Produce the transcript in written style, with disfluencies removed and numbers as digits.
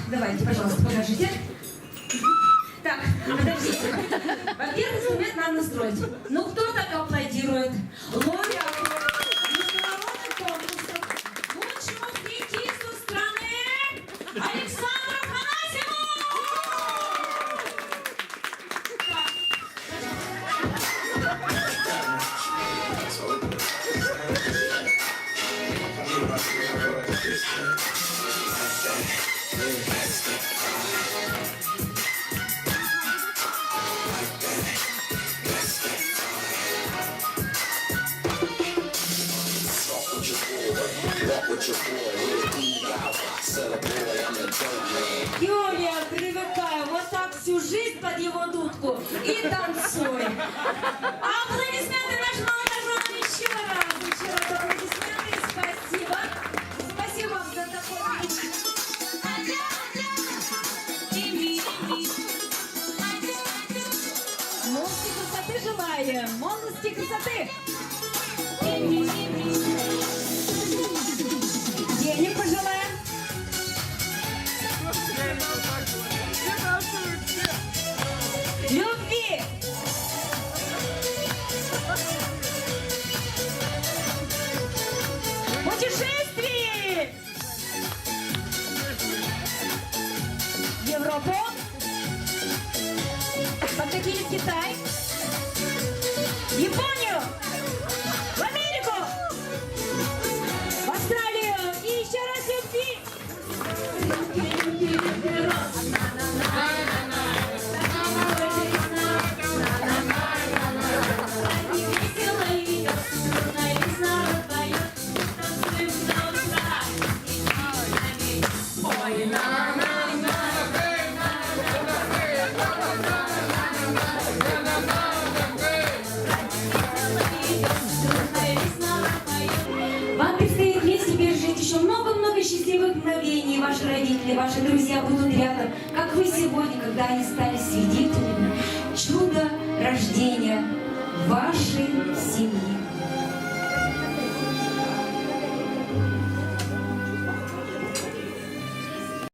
Давайте, пожалуйста, покажите. Так, подождите. Во-первых, инструмент надо настроить. Ну, кто так аплодирует? Лауреат международных конкурсов лучшему флейтисту страны Александру Афанасьеву! Юлия, привыкай, вот так всю жизнь под его дудку и танцуй. Аплодисменты нашим молодоженам еще раз аплодисменты, спасибо. Спасибо вам за такой... Молодости красоты желаем, молодости красоты. Денег пожелаем. Любви. Путешествий. Европу. Подкатили в Китай. Японию. В Америку. В Австралию. И еще раз любви. Вам предстоит вместе пережить еще много-много счастливых мгновений. Ваши родители, ваши друзья будут рядом, как вы сегодня, когда они стали свидетелями чуда рождения вашей семьи.